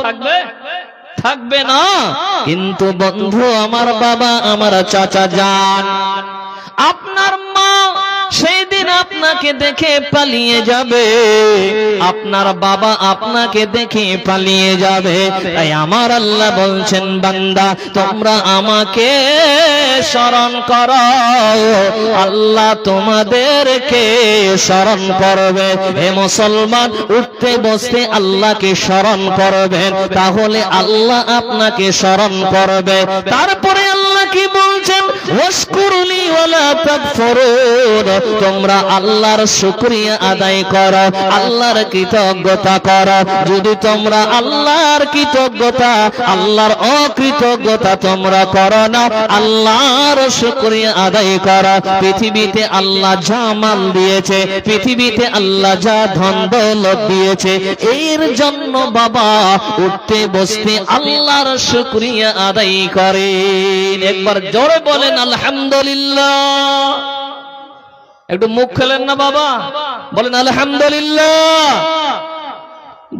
থাকবে? থাকবে না। কিন্তু বন্ধু আমার, বাবা আমার, চাচা যান, আপনার মা সেই দিন আপনাকে দেখে পালিয়ে যাবে, আপনার বাবা আপনাকে দেখে পালিয়ে যাবে। তাই আমার আল্লাহ বলছেন, বান্দা তোমরা আমাকে স্মরণ করো, আল্লাহ তোমাদেরকে স্মরণ করবে। হে মুসলমান, উঠতে বসতে আল্লাহকে স্মরণ করবেন, তাহলে আল্লাহ আপনাকে স্মরণ করবে। তারপরে আল্লাহ কি বলছেন? ওয়াশকুরুনি ওয়ালা তাকফুরুন, তোমরা আল্লাহর শুকরিয়া আদায় করো, আল্লাহর কৃতজ্ঞতা করো। যদি তোমরা আল্লাহর কৃতজ্ঞতা, আল্লাহর অকৃতজ্ঞতা তোমরা করো না, আল্লাহর শুকরিয়া আদায় করো, পৃথিবীতে আল্লাহ যা মাল দিয়েছে, পৃথিবীতে আল্লাহ যা ধন দৌলত দিয়েছে, এর জন্য বাবা উঠতে বসতে আল্লাহর শুকরিয়া আদায় করেন। একবার জোরে বলেন আলহামদুলিল্লাহ। একটু মুখ খেলেন না বাবা, বলেন আলহামদুলিল্লাহ।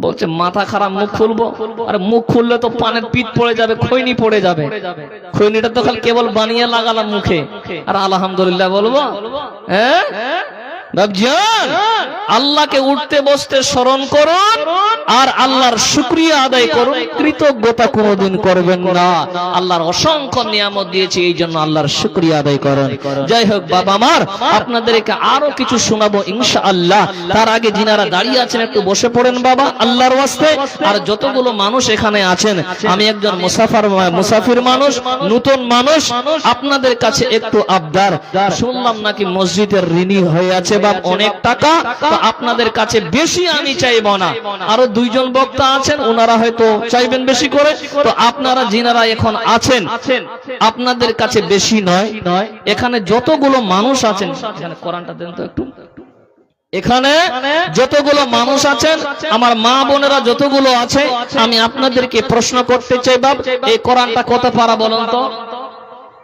বলছে মাথা খারাপ, মুখ খুলবো। আরে মুখ খুললে তো পানের পিঠ পড়ে যাবে, খৈনি পড়ে যাবে। খৈনিটা তো খালি কেবল বানিয়ে লাগালাম মুখে, আর আলহামদুলিল্লাহ বলবো? হ্যাঁ বাবজান, আল্লাহকে উঠতে বসতে স্মরণ করুন আর আল্লাহর শুকরিয়া আদায় করুন, কৃতজ্ঞতা কোনোদিন করবেন না। আল্লাহর অসংখ্য নিয়ামত দিয়েছে, এই জন্য আল্লাহর শুকরিয়া আদায় করুন। যাই হোক বাবা আমার, আপনাদেরকে আরো কিছু শোনাবো ইনশাআল্লাহ। তার আগে যিনারা দাঁড়িয়ে আছেন একটু বসে পড়েন বাবা আল্লাহর ওয়াস্তে। আর যতগুলো মানুষ এখানে আছেন, আমি একজন মুসাফির মানুষ, নতুন মানুষ, আপনাদের কাছে একটু আবদার। শুনলাম নাকি মসজিদের ঋণী হয়ে আছে বাপ অনেক টাকা, তো আপনাদের কাছে বেশি আমি চাইব না। আরো দুইজন বক্তা আছেন, ওনারা হয়তো চাইবেন বেশি করে। তো আপনারা যিনারা এখন আছেন, আপনাদের কাছে বেশি নয়, এখানে যতগুলো মানুষ আছেন, এখানে কোরআনটা দেন তো একটু। এখানে যতগুলো মানুষ আছেন, আমার মা বোনেরা যতগুলো আছে, আমি আপনাদেরকে প্রশ্ন করতে চাই বাপ, এই কোরআনটা কত পারা বলুন তো?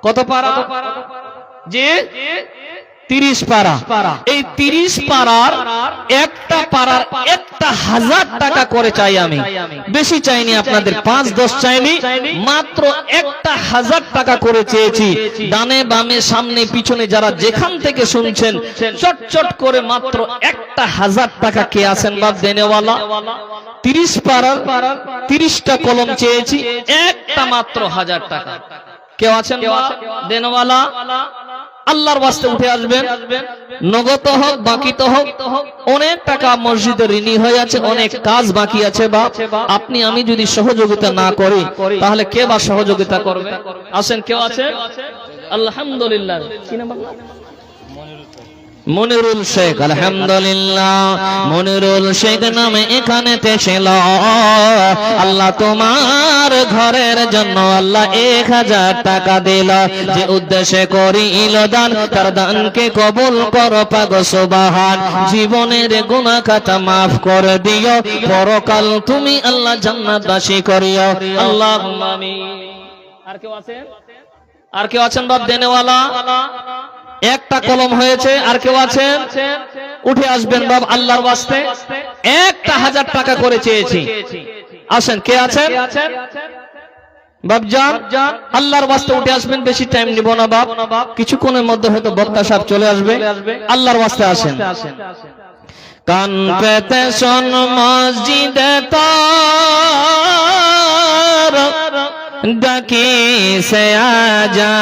কত পারা? জি 30 পারা। এই 30 পারার একটা পারার 1000 টাকা করে চাই আমি, বেশি চাইনি আপনাদের, 5-10 চাইনি, মাত্র 1000 টাকা করে চেয়েছি। ডানে বামে সামনে পিছনে যারা যেখান থেকে শুনছেন, চটচট করে মাত্র 1000 টাকা কে আছেন বাপ দেনেওয়ালা? 30 পারার 30টা কলম চেয়েছি, একটা মাত্র 1000 টাকা। কেউ আছেন বাপ দেনেওয়ালা? আল্লাহর ওয়াস্তে উঠে আসবেন, নগদ হোক বাকি তো হোক। অনেক টাকা মসজিদে ঋণী হয়ে আছে, অনেক কাজ বাকি আছে বাপ। আপনি আমি যদি সহযোগিতা না করি, তাহলে কে বা সহযোগিতা করবে? আসেন, কেউ আছে? আলহামদুলিল্লাহ। কি নাম আপনার? মনিরুল শেখ। আলহামদুলিল্লাহ, মনিরুল শেখ নামে এখানেতে ছিল। আল্লাহ তোমার ঘরের জন্য আল্লাহ 1000 টাকা দিল, যে উদ্দেশ্যে করিল দান, তার দানকে কবুল করো পাক সুবহান। জীবনের গুনাহ খাতা মাফ করে দিও, পরকাল তুমি আল্লাহ জান্নাতবাসী করিও, আল্লাহুম্মা আমিন। আর কেউ আছেন? আর কেউ আছেন বাপ দেনেওয়ালা? একটা কলম হয়েছে। আর কেউ আছেন? উঠে আসবেন বাপ আল্লাহর ওয়াস্তে। 1000 টাকা করে চেয়েছি, আসেন, কে আছেন বাপজান? আল্লাহর ওয়াস্তে উঠে আসবেন, বেশি টাইম নিব না বাপ, কিছুক্ষণের মধ্যে হয়তো বক্তা সাহেব চলে আসবে। আল্লাহর ওয়াস্তে আসেন। কান পেতে শোন মসজিদে তার ডাকি সে আজান,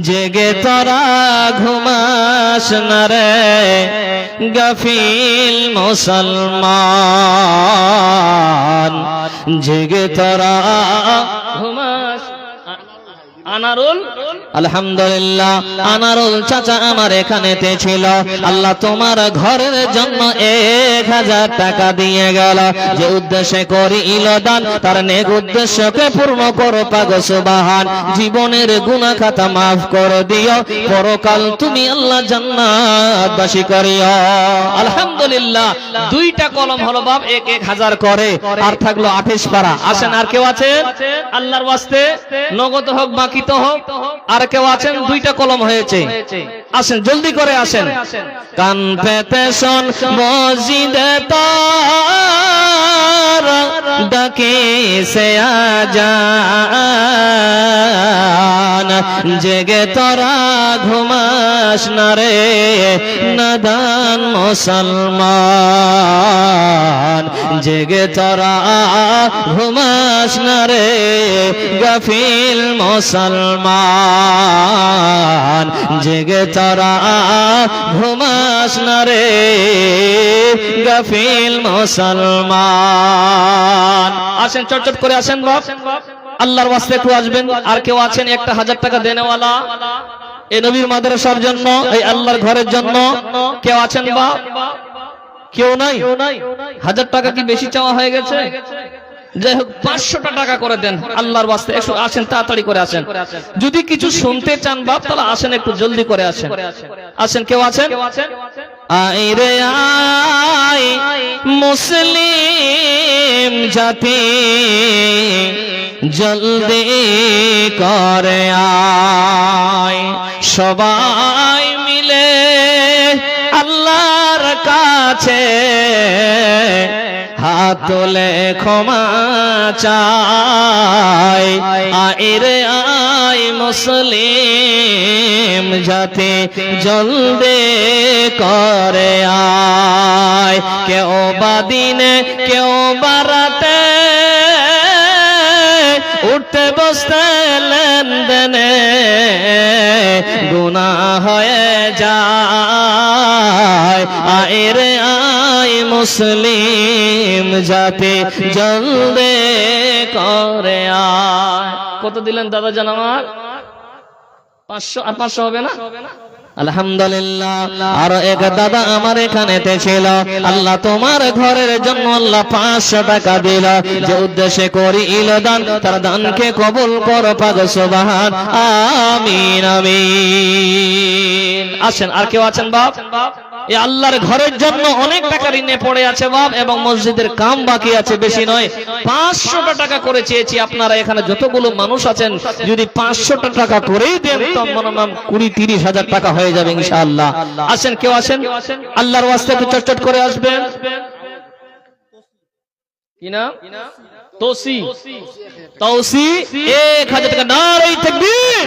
জেগে তোরা ঘুমাস না রে গাফিল মুসলমান, জেগে তোরা ঘুমাস। আনারুল, আলহামদুলিল্লাহ, আনারুল চাচা আমার এখানেতে ছিল। আল্লাহ তোমার ঘরের জন্য 1000 টাকা দিয়ে গেল, যে উদ্দেশ্যে করিল দান, তার নেক উদ্দেশ্যকে পূর্ণ করো পাক সুবহান। জীবনের গুনাহ খাতা মাফ করে দিও, পরকাল তুমি আল্লাহ জান্নাতবাসী করিও, আলহামদুলিল্লাহ। 2টা কলম হলো বাপ, 1000 করে, আর থাকলো 28 পারা। আসেন, আর কেউ আছেন? আল্লাহর ওয়াস্তে, নগদ হোক বাকি তো হোক। আর কেউ আছেন? 2টা কলম হয়েছে, আসেন জলদি করে আসেন। কান পেতে শোন মসজিদে তার ডাকে সে আজান, জেগে তোরা ঘুমাস না রে নাদান মুসলমান, জেগে তোরা ঘুমাস না রে গাফিল মুসলমান, জেগে তোরা ঘুমাস না রে গাফিল মুসলমান। আসেন চটচট করে আসেন বাপ, আল্লাহর ওয়াস্তে একটু আসবেন। আর কেউ আছেন 1000 টাকা দেনেওয়ালা এই নবীর মাদ্রাসার জন্য, এই আল্লাহর ঘরের জন্য? কেউ আছেন বাপ? কেউ নাই? 1000 টাকা কি বেশি চাওয়া হয়ে গেছে? যাই হোক 500 টাকা করে দেন আল্লাহর ওয়াস্তে। একটু আসেন, তাড়াতাড়ি করে আসেন। যদি কিছু শুনতে চান বাপ তাহলে আসেন, একটু জলদি করে আসেন। আসেন, কেউ আছেন? আই রে আই মুসলিম জাতি জলদি করে আয়, সবাই মিলে আল্লাহর কাছে হাত তুলে ক্ষমা চাই। আয় রে আয় মুসলিম জাতি জলদি করে আয়, কেউ বা দিনে কেউ বা রাতে উঠতে বসতে লেনদেনে গুনাহ হয়ে যায়। আয় রে আয় মুসলিম জাতি জলদি করে আয়। কত দিলেন দাদা জান আমার? 500। আর 500 হবে না? আলহামদুলিল্লাহ। আর এক দাদা আমার এখানেতে ছিল, আল্লাহ তোমার ঘরের জন্য আল্লাহ 500 টাকা দিল, যে উদ্দেশ্যে করিল দান তার দানকে কবুল করো পাক সুবহান আমিন আমিন। আসেন, আর কেউ আছেন বাপ? এই আল্লাহর ঘরের জন্য অনেক টাকা ঋণে পড়ে আছে বাপ, এবং মসজিদের কাম বাকি আছে, বেশি নয়। 500 টাকা করে চেয়েছি। আপনারা এখানে যতগুলো মানুষ আছেন যদি 500 টাকা করেই দেন তো মনে হয় 20-30 হাজার টাকা হয়ে যাবে ইনশাআল্লাহ। আসেন, কেউ আসেন আল্লাহর ওয়াস্তে একটু চটচট করে আসবেন। কি নাম? তৌসি। তৌসি 1000 টাকা। নারে তাকবীর,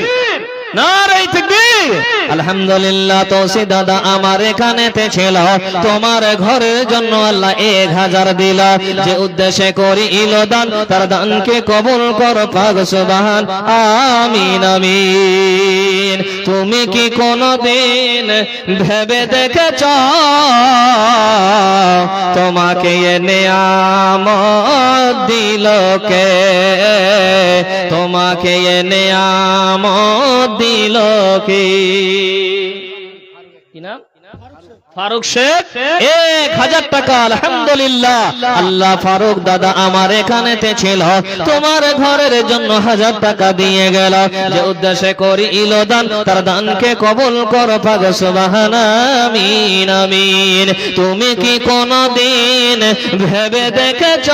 নারে তাকবীর। আলহামদুলিল্লাহ। তৌসি দাদা আমার এখানেতে ছিল, তোমার ঘরের জন্য আল্লাহ 1000 দিল, যে উদ্দেশ্যে করিল দান তার দানকে কবুল করো পাক সুবহান আমিন আমিন। তুমি কি কোনদিন ভেবে দেখেছ তোমাকে এ নিয়ামত দিল কে? তোমাকে এ নিয়ামত দিল কে? কি নাম? ফারুক শেখ। 1000 টাকা। আলহামদুলিল্লাহ। আল্লাহ ফারুক দাদা আমার এখানেতে ছিল, তোমার ঘরের জন্য 1000 টাকা দিয়ে গেল, যে উদ্দেশ্যে করিল দান তার দানকে কবুল করো পাক সুবহান আমিন আমিন। তুমি কি কোনদিন ভেবে দেখেছ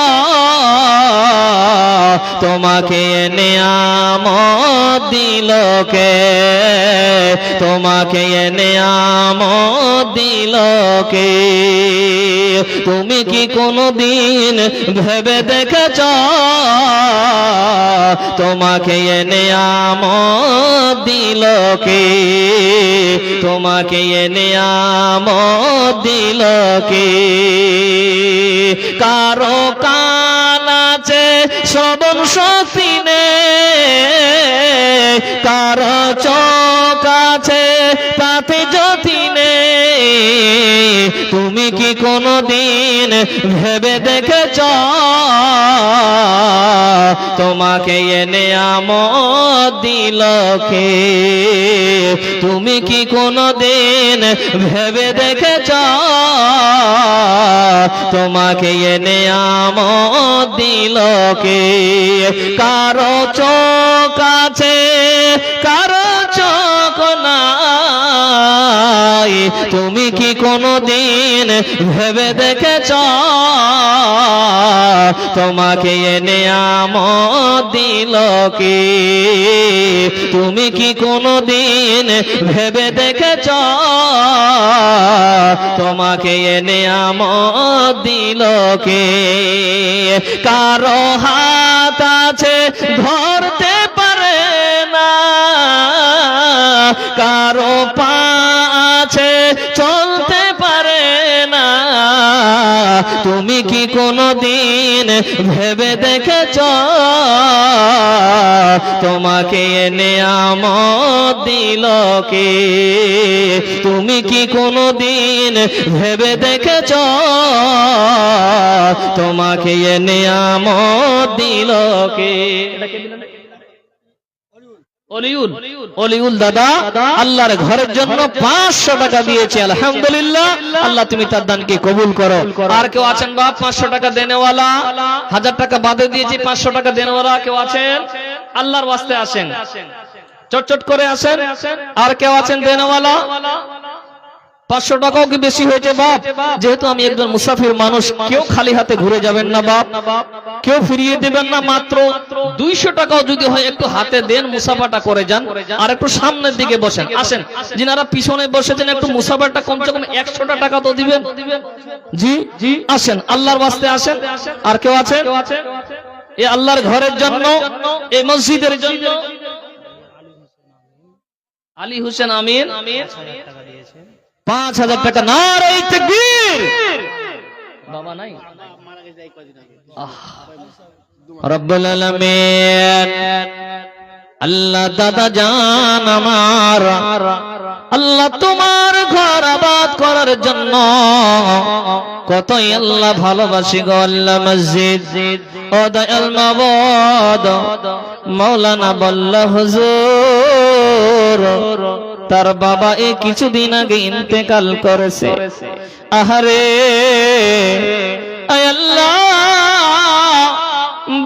তোমাকে নিয়ামত দিল কে? তোমাকে নিয়ামত দিল কে? তুমি কি কোনদিন ভেবে দেখেছ তোমাকে এ নিয়ামত দিল কে? তোমাকে এ নিয়ামত দিল কে? কারো কান আছে শ্রবণ শক্তি নেই, কারো চোখ আছে তাতে জ্যোতি নেই। তুমি কি কোনদিন ভেবে দেখেছ তোমাকে এ নিয়ামত দিল কে? তুমি কি কোনদিন ভেবে দেখেছ তোমাকে এ নিয়ামত দিল কে? কারো চোখ আছে কারো চোখ নাই, নাই তুমি কি কোনোদিন ভেবে দেখেছ তোমাকে এ নিয়ামত দিল কে তুমি কি কোনোদিন ভেবে দেখেছ তোমাকে এ নিয়ামত দিল কে কারো হাত আছে ধরতে পারে না কারো পা আছে চলতে পারে না তুমি কি কোনোদিন ভেবে দেখেছ তোমাকে এ নিয়ামত দিল কে তুমি কি কোনোদিন ভেবে দেখেছ তোমাকে এ নিয়ামত দিল কে অলিউল দাদা আল্লাহর ঘরের জন্য 500 টাকা দিয়েছে আলহামদুলিল্লাহ আল্লাহ তুমি তার দানকে কবুল করো আর কেউ আছেন বাপ 500 টাকা দেনেওয়ালা 1000 টাকা বাদে দিয়েছি 500 টাকা দেনেওয়ালা কেউ আছেন আল্লাহর ওয়াস্তে আসেন চটচট করে আসেন আর কেউ আছেন দেনেওয়ালা 500 টাকাও কি বেশি হয়েছে বাপ যেহেতু আমি একজন মুসাফির মানুষ কেউ খালি হাতে ঘুরে যাবেন না বাপ কেউ ফিরিয়ে দিবেন না মাত্র 200 টাকাও যদি হয় একটু হাতে দেন মুসাফাটা করে যান আর একটু সামনের দিকে বসেন আসেন যিনারা পিছনে বসেছেন একটু মুসাফাটা কমসে কম 100 টাকা তো দিবেন জি জি আসেন আল্লাহর ওয়াস্তে আসেন আর কেউ আছেন এই আল্লাহর ঘরের জন্য এই মসজিদের জন্য আলী হোসেন আমিন 5000 টাকা নারে তাকবীর বাবা নাই রব্বুল আলামিন আল্লাহ দাদা জান আমার আল্লাহ তোমার ঘর আবাদ করার জন্য কতই আল্লাহ ভালোবাসি গো আল্লাহ মসজিদ ও দয়াল মাবুদ মাওলানা বল্লা হুজুর তার বাবা এই কিছুদিন আগে ইন্তেকাল করেছে আহারে আয় আল্লাহ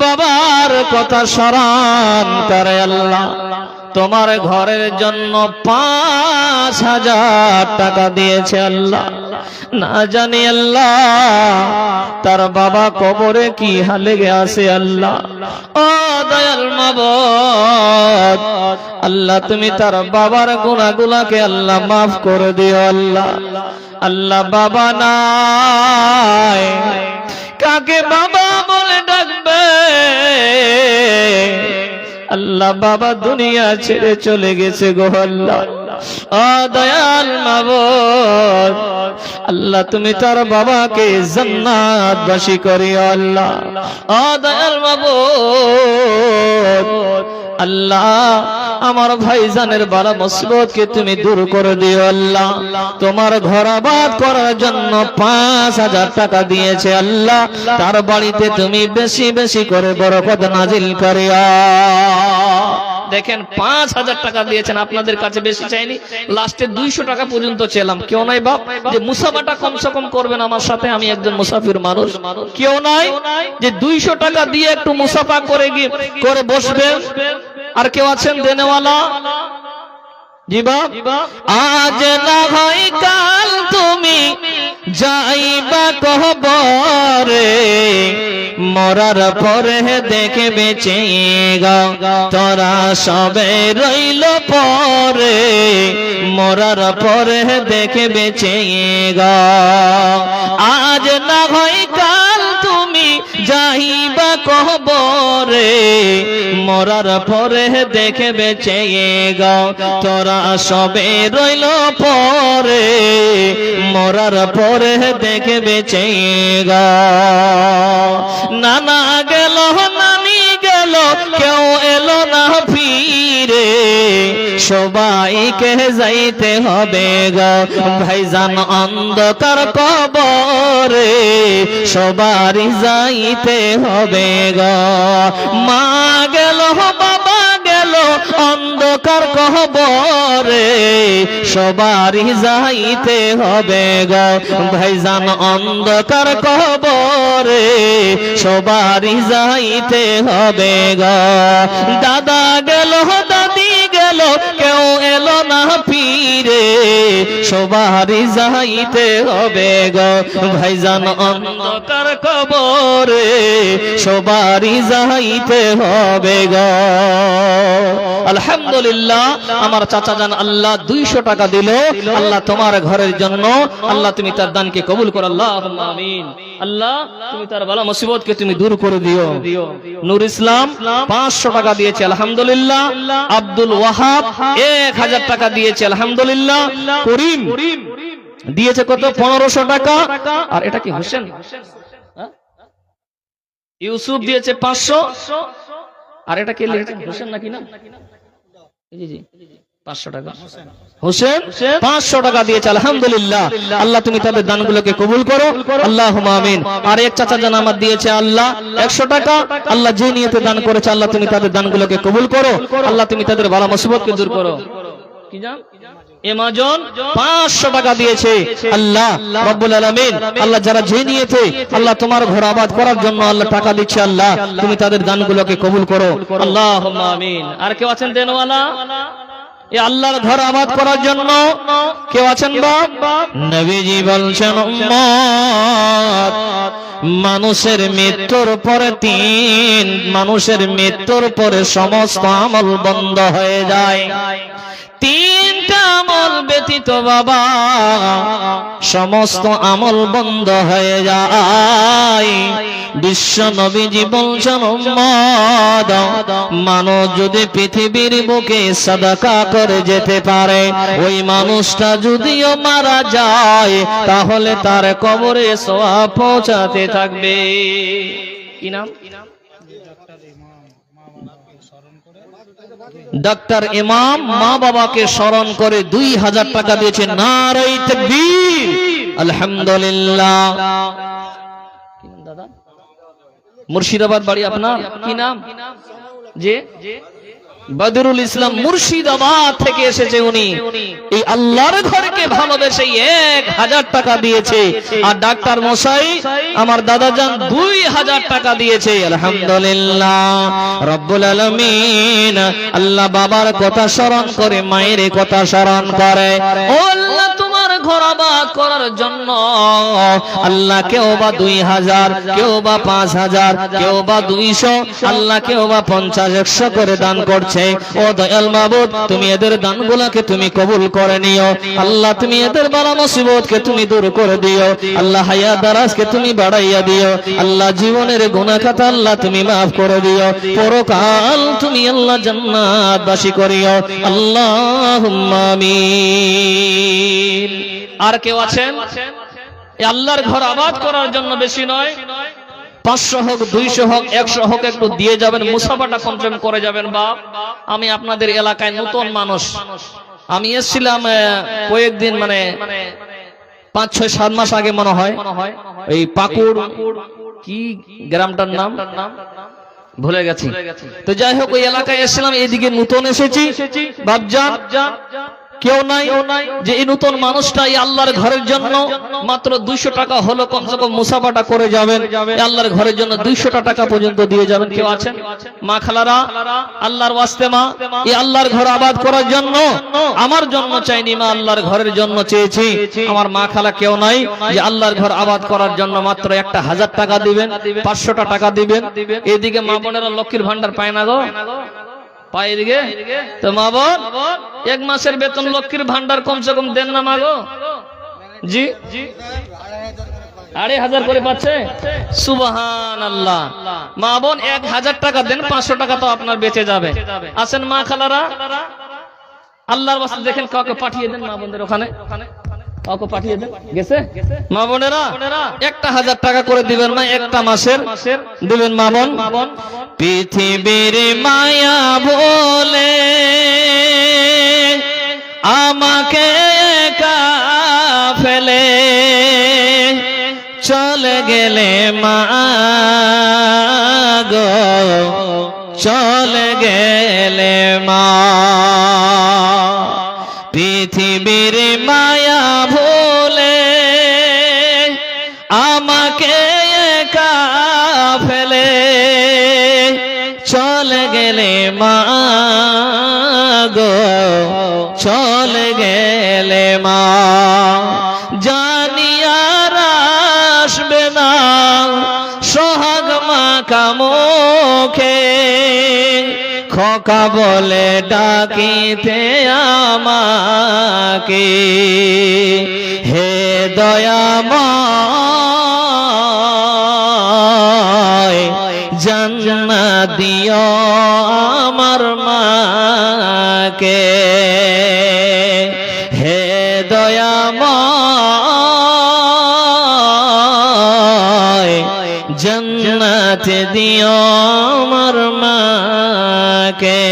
বাবার কথা স্মরণ করে আল্লাহ তোমার ঘরের জন্য 5000 টাকা দিয়েছে আল্লাহ না জানি আল্লাহ তার বাবা কবরে কি হালে আছে আল্লাহ ও দয়াল মাবুদ আল্লাহ তুমি তার বাবার গুনাহগুলোকে আল্লাহ maaf করে দিও আল্লাহ আল্লাহ বাবা নাই কাকে বাবা বলে ডাকবে আল্লাহ বাবা দুনিয়া ছেড়ে চলে গেছে গো আল্লাহ ও দয়াল মাবুদ আল্লাহ তুমি তার বাবাকে জান্নাতবাসী করিও আল্লাহ ও দয়াল মাবুদ আল্লাহ আমার ভাইজানের বালা মুসিবতকে তুমি দূর করে দিও আল্লাহ তোমার ঘর আবাদ করার জন্য 5000 টাকা দিয়েছে আল্লাহ তার বাড়িতে তুমি বেশি বেশি করে বরকত নাজিল করিও দেখেন 5000 টাকা দিয়েছেন আপনাদের কাছে বেশি চাইনি লাস্টে 200 টাকা পর্যন্ত চেলাম কেউ নাই বাপ যে মুসাফাটা কমসে কম করবেন আমার সাথে আমি একজন মুসাফির মানুষ কেউ নাই যে 200 টাকা দিয়ে একটু মুসাফা করে করে বসবেন আর কেউ আছেন দেনেওয়ালা জি বাপ আজ না হয় কাল তুমি যাইবা কবরে মরার পরে দেখে বেঁচে গা তোরা সবে রইল পরে মরার পরে দেখে বেঁচে গা আজ না হয় কাল তুমি যাইবা কবরে মরার পরে দেখে বেঁচে গা তোরা সবে রইল পরে মরার পরে দেখে বেঁচে গা নানা গেল নানি গেল কেউ এলো না ফিরে সবাইকে যাইতে হবে গো ভাইজান অন্ধকার কবরে সবারই যাইতে হবে গো মা গেল বাবা গেল অন্ধকার কবরে সবারই যাইতে হবে গো ভাইজান অন্ধকার কবরে সবারই যাইতে হবে গো দাদা গেল দাদি গেল কেউ কেউ এলো না ফিরে, সবারই যাইতে হবে গো ভাইজান অন্ধকার কবরে, সবারই যাইতে হবে গো। আলহামদুলিল্লাহ, আমার চাচা জান আল্লাহ 200 টাকা দিল। আল্লাহ তোমার ঘরের জন্য, আল্লাহ তুমি তার দানকে কবুল করো, আল্লাহুম্মা আমিন। আল্লাহ তুমি তার বালা মুসিবতকে তুমি দূর করে দিও। নূর ইসলাম 500 টাকা দিয়েছে, আলহামদুলিল্লাহ। আব্দুল ওয়াহাব 1000 টাকা দিয়েছে, আলহামদুলিল্লাহ। করিম দিয়েছে কত? 1500 টাকা। আর এটা কি হোসেন? ইউসুফ দিয়েছে 500। আর এটা কে লিখেছেন? হোসেন নাকি না? জি জি 500 টাকা। হোসেন 500 টাকা দিয়েছে, আলহামদুলিল্লাহ। আল্লাহ তুমি তাদের দানগুলোকে কবুল করো, আল্লাহুম্মা আমিন। আর এক চাচা জান আমার দিয়েছে আল্লাহ 100 টাকা। আল্লাহ যে নিয়তে দান করেছে, আল্লাহ তুমি তাদের দানগুলোকে কবুল করো, আল্লাহ তুমি তাদের বালা মুসিবতকে দূর করো। কি জান? এমাজন 500 টাকা দিয়েছে, আল্লাহ রব্বুল আলামিন। আল্লাহ যারা যে নিয়েছে আল্লাহ তোমার ঘর আবাদ করার জন্য আল্লাহ টাকা দিচ্ছে, আল্লাহ তুমি তাদের দানগুলোকে কবুল করো, আল্লাহুম্মা আমিন। আর কেউ আছেন দেনওয়ালা এই আল্লাহর ঘর আবাদ করার জন্য? কেউ আছেন বাপ? নবীজি বলছেন উম্মত, মানুষের মৃত্যুর পরে মানুষের মৃত্যুর পরে সমস্ত আমল বন্ধ হয়ে যায়। 3টা আমল ব্যতীত বাবা সমস্ত আমল বন্ধ হয়ে যায়। বিশ্ব নবীজি বলছেন উম্মত, মানুষ যদি পৃথিবীর বুকে সাদাকা করে যেতে পারে, ওই মানুষটা যদিও মারা যায় তাহলে তার কবরে সওয়াব পৌঁছাতে থাকবে। কি নাম? ডাক্তার ইমাম মা বাবাকে স্মরণ করে 2000 টাকা দিয়েছে। নারে তাকবীর, আলহামদুলিল্লাহ। কি নাম দাদা? মুর্শিদাবাদ বাড়ি আপনার? কি নাম? জি বদরুল ইসলাম, মুর্শিদাবাদ থেকে এসেছে উনি। এই আল্লাহর ঘরকে ভালোবেসে 1000 টাকা দিয়েছে। আর ডাক্তার মশাই আমার দাদা জান 2000 টাকা দিয়েছে, আলহামদুলিল্লাহ। রব্বুল আলামিন আল্লাহ বাবার কথা স্মরণ করে, মায়ের কথা স্মরণ করে। ও আল্লাহ তোমার ঘর আবাদ করার জন্য আল্লাহ কেউ বা 2000, কেউ বা 5000, কেউ বা 200, আল্লাহ কেউ বা 50-100 করে দান করছে। ও দয়াল মাবুদ, তুমি এদের দানগুলোকে তুমি কবুল করে নিও, আল্লাহ তুমি এদের বালা মুসিবতকে তুমি দূর করে দিও, আল্লাহ হায়াত দারাজকে তুমি বাড়াইয়া দিও, আল্লাহ জীবনের গুনাহ খাতা আল্লাহ তুমি maaf করে দিও, পরকাল তুমি আল্লাহ জান্নাতবাসী করিও, আল্লাহুম্মা আমিন। আর কেউ আছেন এই আল্লাহর ঘর আবাদ করার জন্য? বেশি নয়, 500 হোক, 200 হোক, 100 হোক, একটু দিয়ে যাবেন, মুসাফাটা কমপ্লেন করে যাবেন। বাপ, আমি আপনাদের এলাকায় নতুন মানুষ, আমি এসেছিলাম কয়েকদিন, মানে 5-6-7 মাস আগে মনে হয়। এই পাকুড় কি গ্রামটার নাম ভুলে গেছি। তো যাই হোক, ওই এলাকায় এসেছিলাম, এদিকে নতুন এসেছি। বাপজান কেউ নাই যে এই নতুন মানুষটা এই আল্লাহর ঘরের জন্য মাত্র 200 টাকা হলো কমসে কম মুসাফাটা করে যাবেন, আল্লাহর ঘরের জন্য 200 টাকা পর্যন্ত দিয়ে যাবেন। কেউ আছেন? মা খালারা, আল্লাহর ওয়াস্তে মা, এই আল্লাহর ঘর আবাদ করার জন্য আমার জন্য চাইনি, মা আল্লাহর ঘরের জন্য চেয়েছি। আমার মা খালা কেউ নাই যে আল্লাহর ঘর আবাদ করার জন্য মাত্র 1000 টাকা দিবেন, 500 টাকা দিবেন। এদিকে মা বোনেরা লক্ষ্মীর ভান্ডার পায় না গো, পায় এদিকে। তো মা বোন 1 মাসের বেতন লক্ষ্মীর ভান্ডার কমসে কম দেন না মা গো? জি 2500 করে পাচ্ছে, সুবহানাল্লাহ। মা বোন 1000 টাকা দেন, 500 টাকা তো আপনার বেঁচে যাবে। আসেন মা খালারা, আল্লাহর ওয়াস্তে দেখেন কাউকে পাঠিয়ে দেন মা বোনদের ওখানে, কাউকে পাঠিয়ে দেন। গেছে মা বোনেরা 1000 টাকা করে দিবেন, মা একটা মাসের দিবেন মা বোন। পৃথিবীর মায়া বলে আমাকে একা ফেলে চলে গেলে মা গো, চলে গেলে মা। পৃথিবীর মায়া ভুলে আমাকে একা ফেলে চলে গেলে মা গো, সোহাগ মাখা মুখে খোকা বলে ডাকিতে আমাকে হে দয়াময় জান্নাত দিও আমার মাকে হে দয়াময় জান্নাত দিও আমার মাকে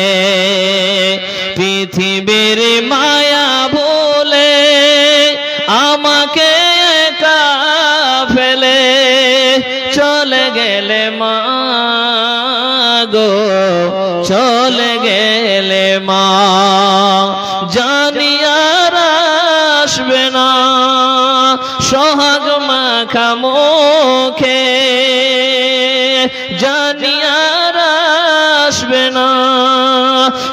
পৃথিবীর মায়া ভুলে আমাকে একা ফেলে চলে গেলে মা গো চলে গেলে মা জানি আর আসবে না সোহাগ মাখা মুখে জানি আর আসবে না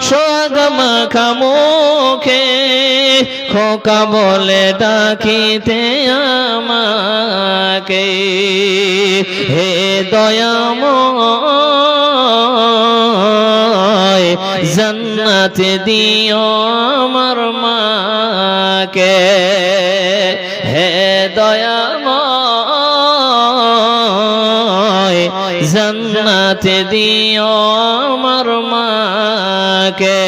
সোহাগ মাখা মুখে খোকা বলে ডাকিতে আমাকে হে দয়াময় জান্নাত দিও আমার মাকে হে দয়াময় জান্নাত দিও আমার মাকে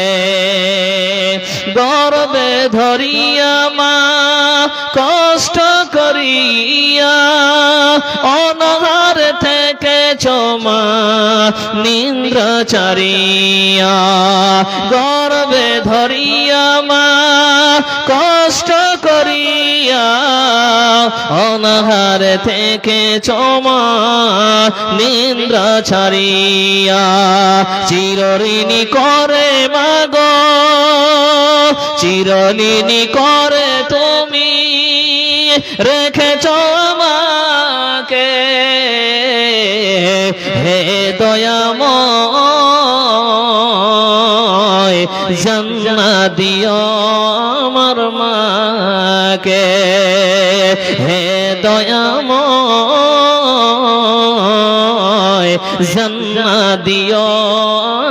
গর্বে ধরিয়া মা কষ্ট করিয়া অনাহার থেকে চমা নিন্দ্রা চারিয়া গর্বে ধরিয়া মা কষ্ট করিয়া অনাহার থেকে চমা নিন্দ্রা চারিয়া চিরঋণী করে মাগো চিরঋণী করে তুমি রেখেছ আমাকে হে দয়াময় জান্নাত দিও আমার মাকে হে দয়াময় জান্নাত দিও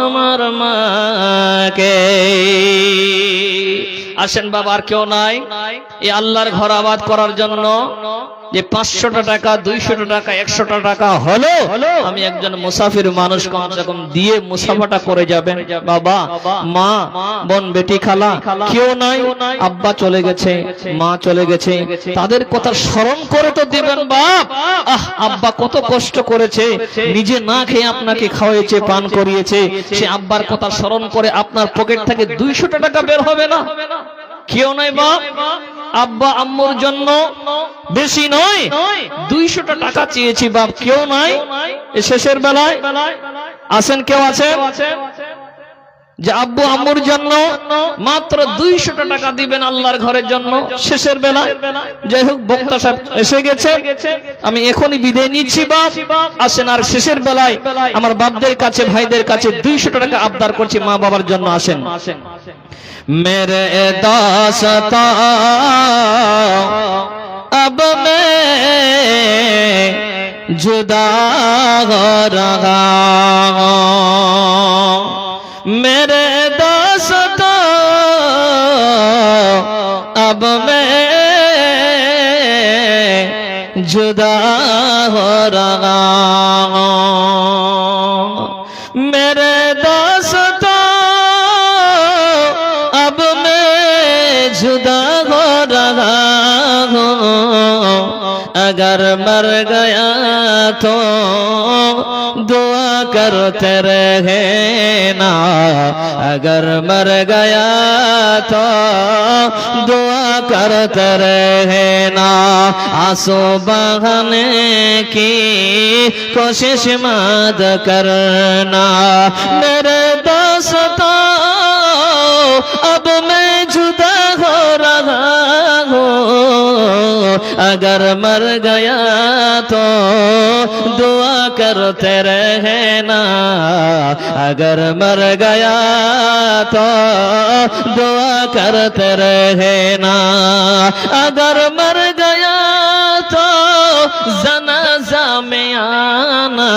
আমার মাকে আসেন বাবা আর কেউ নাই এই আল্লাহর ঘর আবাদ করার জন্য যে 500 টাকা 200 টাকা 100 টাকা হলো আমি একজন মুসাফির মানুষ কমসে কম দিয়ে মুসাফাটা করে যাবেন বাবা মা বোন বেটি খালা কেউ নাই আব্বা চলে গেছে মা চলে গেছে তাদের কথা স্মরণ করে তো দিবেন বাপ আব্বা কত কষ্ট করেছে নিজে না খেয়ে আপনাকে খাওয়াইছে পান করিয়েছে সে আব্বার কথা স্মরণ করে আপনার পকেট থেকে 200 টাকা বের হবে না কেউ নাই বাপ আব্বা আম্মুর জন্য বেশি নয় 200 টাকা চেয়েছি বাপ কেউ নাই শেষের বেলায় আসেন কেউ আছেন যে আব্বু আম্মুর জন্য মাত্র 200 টাকা দিবেন আল্লাহর ঘরের জন্য শেষের বেলায় যাই হোক বক্তা সাহেব এসে গেছে আমি এখনই বিদায় নিচ্ছি বাপ আসেন আর শেষের বেলায় আমার বাপদের কাছে ভাইদের কাছে 200 টাকা আবদার করছি মা বাবার জন্য আসেন मेरे दासता अब मैं जुदा हो रहा हूँ मेरे दासता अब मैं जुदा हो रहा हूँ मेरे दासता जुदा हो रहा हूँ अगर मर गया तो दुआ करते रहना अगर मर गया तो दुआ करते रहना आंसू बहाने की कोशिश मत करना मेरे दोस्तों अब मैं जुदा हो रहा हूँ अगर मर गया तो दुआ करते रहना, अगर मर गया तो दुआ करते रहना, अगर मर गया तो जनाजा में आना।